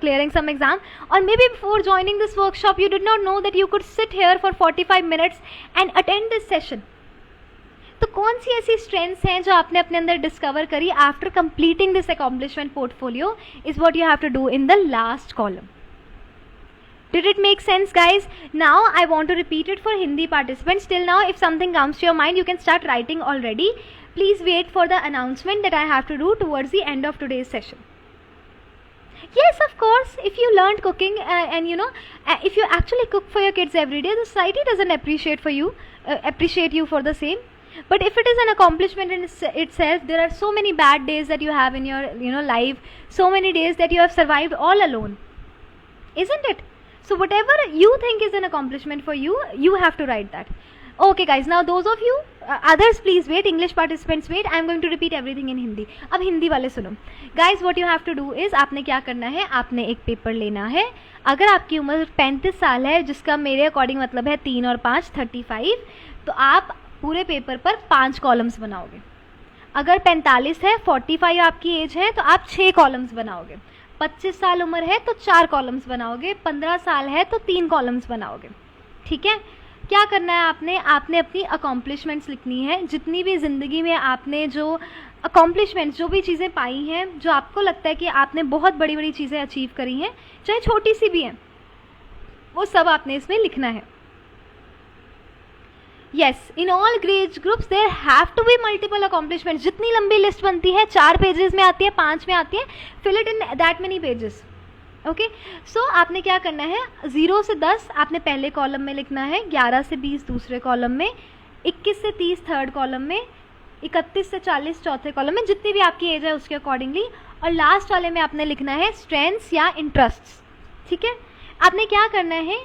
clearing some exam. Or maybe before joining this workshop you did not know that you could sit here for 45 minutes and attend this session. तो कौन सी ऐसी strengths हैं जो आपने अपने अंदर discover करी after completing this accomplishment portfolio is what you have to do in the last column. Did it make sense, guys? Now I want to repeat it for Hindi participants. Till now, if something comes to your mind, you can start writing already. Please wait for the announcement that I have to do towards the end of today's session. Yes, of course, if you learned cooking and if you actually cook for your kids every day, the society doesn't appreciate you for the same. But if it is an accomplishment in itself, there are so many bad days that you have in your life, so many days that you have survived all alone, isn't it? So whatever you think is an accomplishment for you, you have to write that. Okay guys, now those of you others please wait, English participants wait, I am going to repeat everything in Hindi. अब हिंदी वाले सुनो. Guys, what you have to do is आपने क्या करना है, आपने एक paper लेना है. अगर आपकी उम्र 35 साल है, जिसका मेरे अकॉर्डिंग मतलब है 3 और 5 35, तो आप पूरे पेपर पर 5 कॉलम्स बनाओगे. अगर 45 है, 45 आपकी एज है, तो आप 6 कॉलम्स बनाओगे. 25 साल उम्र है तो 4 कॉलम्स बनाओगे. 15 साल है तो 3 कॉलम्स बनाओगे. ठीक है. क्या करना है आपने अपनी अकॉम्प्लिशमेंट्स लिखनी है. जितनी भी ज़िंदगी में आपने जो अकॉम्प्लिशमेंट्स, जो भी चीज़ें पाई हैं, जो आपको लगता है कि आपने बहुत बड़ी बड़ी चीज़ें अचीव करी हैं, चाहे छोटी सी भी हैं, वो सब आपने इसमें लिखना है. Yes, in all grade groups there have to be multiple accomplishments. जितनी लंबी लिस्ट बनती है, 4 पेजेस में आती है, 5 में आती है, fill it in that many pages. Okay. So आपने क्या करना है, 0 से 10 आपने पहले कॉलम में लिखना है, 11 से 20 दूसरे कॉलम में, 21 से 30 थर्ड कॉलम में, 31 से 40 चौथे कॉलम में, जितनी भी आपकी एज है उसके अकॉर्डिंगली. और लास्ट वाले में आपने लिखना है स्ट्रेंथ्स या इंटरेस्ट्स. ठीक है. आपने क्या करना है,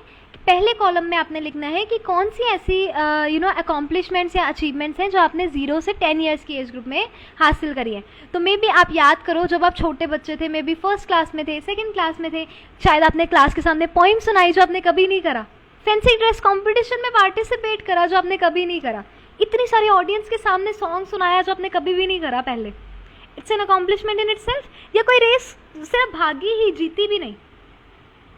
पहले कॉलम में आपने लिखना है कि कौन सी ऐसी अकॉम्प्लिशमेंट्स या अचीवमेंट्स हैं जो आपने 0 से 10 ईयर्स की एज ग्रुप में हासिल करी है. तो मे बी आप याद करो, जब आप छोटे बच्चे थे, मे बी फर्स्ट क्लास में थे, सेकंड क्लास में थे, शायद आपने क्लास के सामने पोइम सुनाई जो आपने कभी नहीं करा, फैंसी ड्रेस कॉम्पिटिशन में पार्टिसिपेट करा जो आपने कभी नहीं करा, इतनी सारी ऑडियंस के सामने सॉन्ग सुनाया जो आपने कभी भी नहीं करा पहले. It's an accomplishment in itself. या कोई रेस सिर्फ भागी ही, जीती भी नहीं,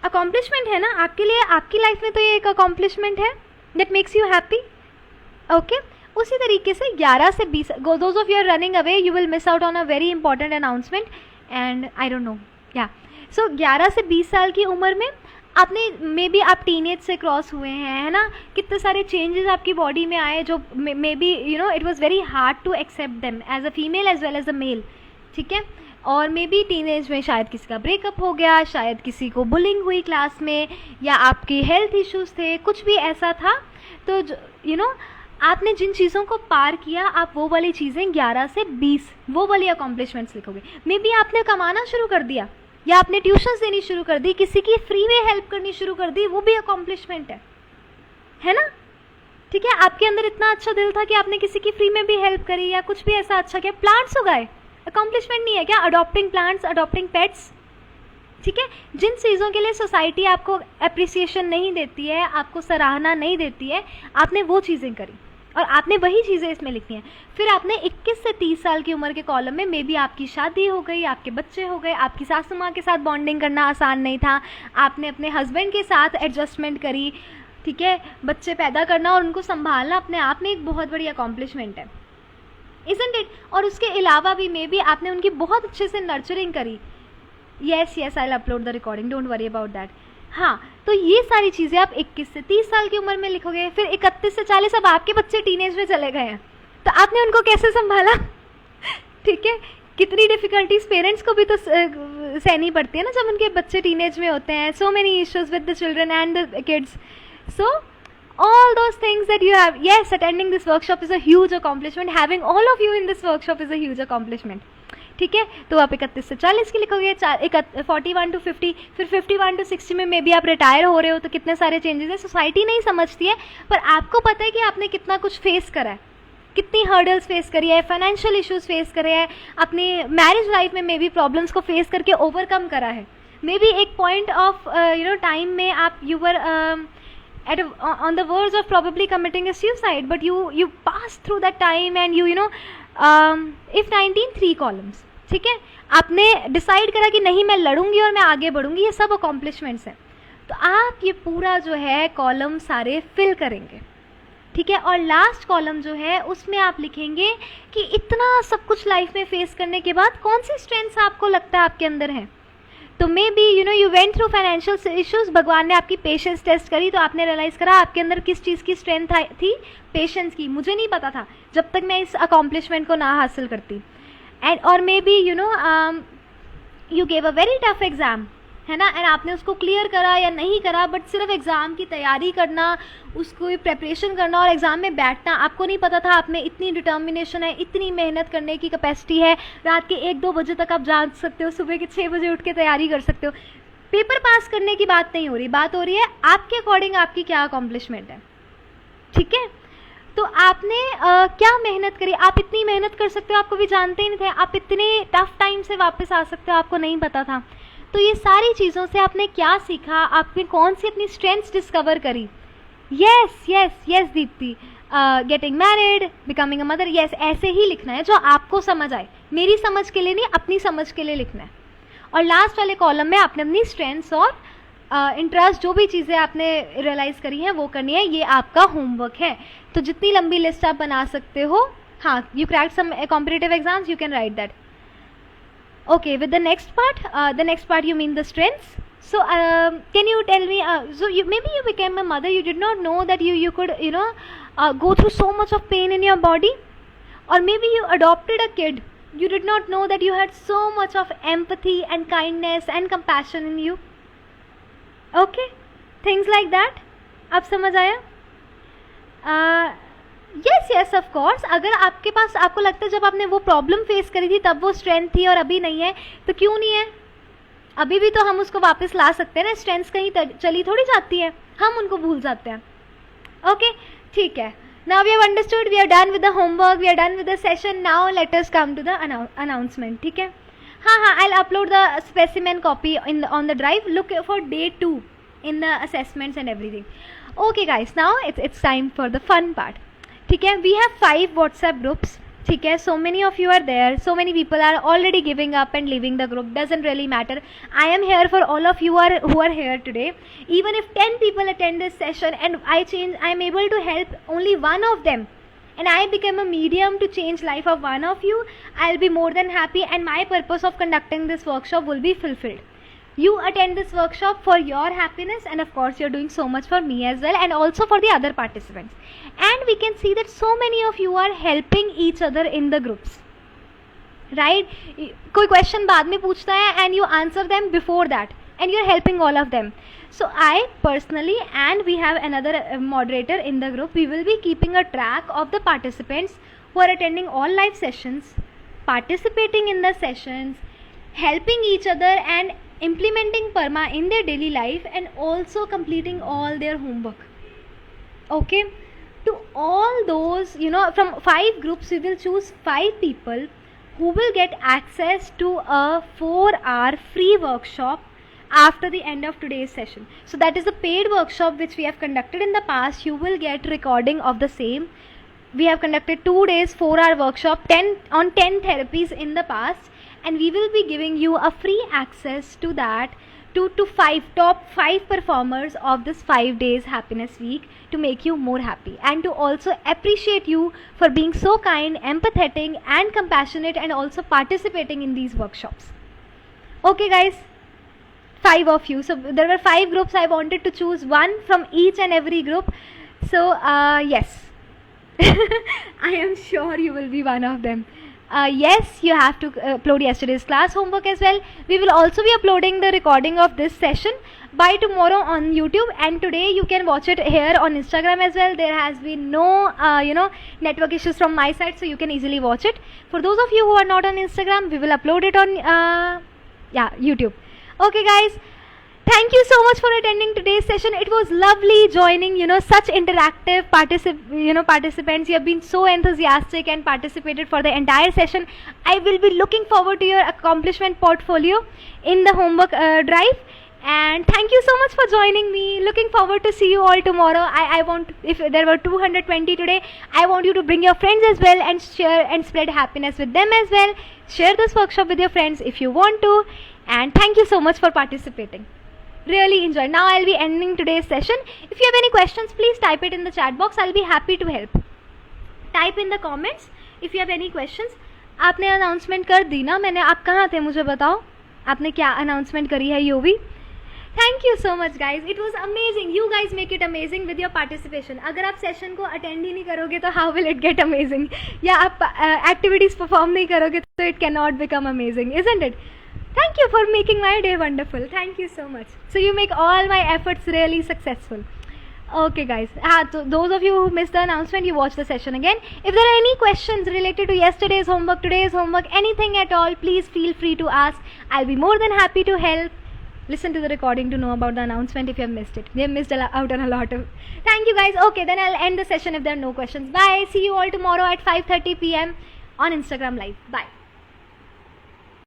अकॉम्प्लिशमेंट है ना आपके लिए. आपकी लाइफ में तो ये एक अकॉम्प्लिशमेंट है that makes you happy. Okay. उसी तरीके से 11 से 20, those of you are running away, you will miss out on a very important announcement and I don't know. या सो 11 से 20 साल की उम्र में आपने मे बी आप टीनेज से क्रॉस हुए हैं, है ना. कितने सारे चेंजेस आपकी बॉडी में आए जो may be it was very hard to accept them as a female as well as a male. ठीक है. और मे बी टीनेज में शायद किसी का ब्रेकअप हो गया, शायद किसी को बुलिंग हुई क्लास में, या आपकी हेल्थ इश्यूज थे, कुछ भी ऐसा था. तो आपने जिन चीज़ों को पार किया, आप वो वाली चीज़ें 11 से 20 वो वाली अकॉम्प्लिशमेंट्स लिखोगे. मे बी आपने कमाना शुरू कर दिया, या आपने ट्यूशन्स देनी शुरू कर दी, किसी की फ्री में हेल्प करनी शुरू कर दी, वो भी अकॉम्प्लिशमेंट है ना. ठीक है. आपके अंदर इतना अच्छा दिल था कि आपने किसी की फ्री में भी हेल्प करी, या कुछ भी ऐसा अच्छा किया. प्लांट्स उगाए, अकॉम्प्लिशमेंट नहीं है क्या? Adopting plants, adopting pets. ठीक है. जिन चीज़ों के लिए सोसाइटी आपको अप्रिसिएशन नहीं देती है, आपको सराहना नहीं देती है, आपने वो चीज़ें करी और आपने वही चीज़ें इसमें लिखी हैं. फिर आपने 21 से 30 साल की उम्र के कॉलम में मे बी आपकी शादी हो गई, आपके बच्चे हो गए, आपकी सासू माँ के साथ बॉन्डिंग करना आसान नहीं था, आपने अपने हस्बैंड के साथ एडजस्टमेंट करी. ठीक है. बच्चे पैदा करना और उनको संभालना अपने आप में एक बहुत बड़ी अकॉम्प्लिशमेंट है, isn't it? और उसके अलावा भी मे बी आपने उनकी बहुत अच्छे से नर्चरिंग करी. Yes I will upload the recording, don't worry about that. हाँ. तो ये सारी चीज़ें आप 21 से 30 साल की उम्र में लिखोगे. फिर 31 से 40, अब आपके बच्चे टीनेज में चले गए हैं, तो आपने उनको कैसे संभाला. ठीक है. कितनी डिफ़िकल्टीज पेरेंट्स को भी तो सहनी पड़ती है ना जब उनके बच्चे टीनेज में होते हैं. So many issues with the children and the kids. So all those things that you have, yes, attending this workshop is a huge accomplishment, having all of you in this workshop is a huge accomplishment. ठीक है. तो आप 31 से 40 की लिखोगे, 41 to 50, फिर 51 to 60 में may be आप रिटायर हो रहे हो, तो कितने सारे चेंजेस है. सोसाइटी नहीं समझती है, पर आपको पता है कि आपने कितना कुछ फेस करा है, कितनी हर्डल्स फेस करी है, फाइनेंशियल इश्यूज फेस करे हैं, अपनी मैरिज लाइफ में मे बी प्रॉब्लम्स को फेस करके ओवरकम करा है. मे बी एक पॉइंट ऑफ टाइम में आप on the verge of probably committing a suicide, but you pass through that time and if 19 3 columns, ठीक है, आपने डिसाइड करा कि नहीं मैं लड़ूंगी और मैं आगे बढ़ूंगी, ये सब अकॉम्प्लिशमेंट्स हैं, तो आप ये पूरा जो है कॉलम सारे फिल करेंगे, ठीक है। और लास्ट कॉलम जो है उसमें आप लिखेंगे कि इतना सब कुछ लाइफ में फेस करने के बाद कौन सी स्ट्रेंथ्स आपको लगता है आपके अंदर है। तो may be you went through financial issues, भगवान ने आपकी पेशेंस टेस्ट करी तो आपने रियलाइज़ करा आपके अंदर किस चीज़ की स्ट्रेंथ थी, पेशेंस की। मुझे नहीं पता था जब तक मैं इस अकॉम्प्लिशमेंट को ना हासिल करती। एंड और may be you gave a very tough exam, है ना, एंड आपने उसको क्लियर करा या नहीं करा, बट सिर्फ एग्ज़ाम की तैयारी करना, उसको प्रेपरेशन करना और एग्ज़ाम में बैठना, आपको नहीं पता था आप में इतनी डिटर्मिनेशन है, इतनी मेहनत करने की कैपेसिटी है, रात के 1-2 बजे तक आप जाग सकते हो, सुबह के 6 बजे उठ के तैयारी कर सकते हो। पेपर पास करने की बात नहीं हो रही, बात हो रही है आपके अकॉर्डिंग आपकी क्या अकॉम्प्लिशमेंट है, ठीक है। तो आपने क्या मेहनत करी, आप इतनी मेहनत कर सकते हो, आपको भी जानते ही नहीं थे, आप इतने टफ टाइम से वापस आ सकते हो, आपको नहीं पता था। तो ये सारी चीज़ों से आपने क्या सीखा, आपने कौन सी अपनी स्ट्रेंथ्स डिस्कवर करी। Yes yes yes Deepti, getting married, becoming a mother, yes ऐसे ही लिखना है जो आपको समझ आए, मेरी समझ के लिए नहीं, अपनी समझ के लिए लिखना है। और लास्ट वाले कॉलम में आपने अपनी स्ट्रेंथ्स और इंटरेस्ट जो भी चीज़ें आपने रियलाइज़ करी हैं वो करनी है, ये आपका होमवर्क है। तो जितनी लंबी लिस्ट आप बना सकते हो, हाँ, you crack some competitive exams, you can write that. Okay, with the next part you mean the strengths. So can you tell me, so maybe you became a mother, you did not know that you could go through so much of pain in your body, or maybe you adopted a kid, you did not know that you had so much of empathy and kindness and compassion in you. Okay, things like that, अब समझ आया। Yes of course, अगर आपके पास, आपको लगता है जब आपने वो प्रॉब्लम फेस करी थी तब वो स्ट्रेंथ थी और अभी नहीं है, तो क्यों नहीं है, अभी भी तो हम उसको वापस ला सकते हैं ना। स्ट्रेंथ्स कहीं चली थोड़ी जाती है, हम उनको भूल जाते हैं। ओके, ठीक है, now we have understood, we are done with the homework, we are done with the session, now let us come to the announcement, ठीक है। हाँ, I will upload the specimen copy on the drive, look for day 2 in the assessments and everything. Okay guys, now it's time for the fun part, ठीक है। We have 5 WhatsApp groups, ठीक है, so many of you are there, so many people are already giving up and leaving the group, doesn't really matter. I am here for all of you who are here today. Even if 10 people attend this session and I am able to help only one of them and I become a medium to change life of one of you, I'll be more than happy, and my purpose of conducting this workshop will be fulfilled. You attend this workshop for your happiness, and of course you're doing so much for me as well, and also for the other participants. And we can see that so many of you are helping each other in the groups, right? कोई question बाद में पूछता है and you answer them before that, and you're helping all of them. So I personally, and we have another moderator in the group, we will be keeping a track of the participants who are attending all live sessions, participating in the sessions, helping each other and implementing PERMA in their daily life, and also completing all their homework. Okay, to all those, from 5 groups we will choose 5 people who will get access to a 4-hour free workshop after the end of today's session. So that is a paid workshop which we have conducted in the past. You will get recording of the same. We have conducted 2 days 4-hour workshop 10 therapies in the past, and we will be giving you a free access to that, to top 5 performers of this 5 days happiness week, to make you more happy and to also appreciate you for being so kind, empathetic and compassionate, and also participating in these workshops. Okay guys, 5 of you. So there were 5 groups. I wanted to choose one from each and every group. So yes, I am sure you will be one of them. Yes, you have to upload yesterday's class homework as well. We will also be uploading the recording of this session by tomorrow on YouTube, and today you can watch it here on Instagram as well. There has been no network issues from my side, so you can easily watch it. For those of you who are not on Instagram, we will upload it on YouTube. Okay guys, thank you so much for attending today's session. It was lovely joining such interactive participants. You have been so enthusiastic and participated for the entire session. I will be looking forward to your accomplishment portfolio in the homework drive. And thank you so much for joining me. Looking forward to see you all tomorrow. I want, if there were 220 today, I want you to bring your friends as well and share and spread happiness with them as well. Share this workshop with your friends if you want to. And thank you so much for participating. Really enjoyed. Now I'll be ending today's session. If you have any questions, please type it in the chat box. I'll be happy to help. Type in the comments if you have any questions. आपने announcement कर दी ना मैंने, आप कहाँ थे मुझे बताओ, आपने क्या announcement करी है योवी? Thank you so much guys, it was amazing. You guys make it amazing with your participation. अगर आप session को attend ही नहीं करोगे तो how will it get amazing? या आप activities perform नहीं करोगे तो it cannot become amazing, isn't it? Thank you for making my day wonderful. Thank you so much. So you make all my efforts really successful. Okay guys, so those of you who missed the announcement, you watch the session again. If there are any questions related to yesterday's homework, today's homework, anything at all, please feel free to ask. I'll be more than happy to help. Listen to the recording to know about the announcement if you have missed it. You have missed out on a lot of. Thank you guys. Okay, then I'll end the session if there are no questions. Bye. See you all tomorrow at 5:30 p.m. on Instagram Live. Bye.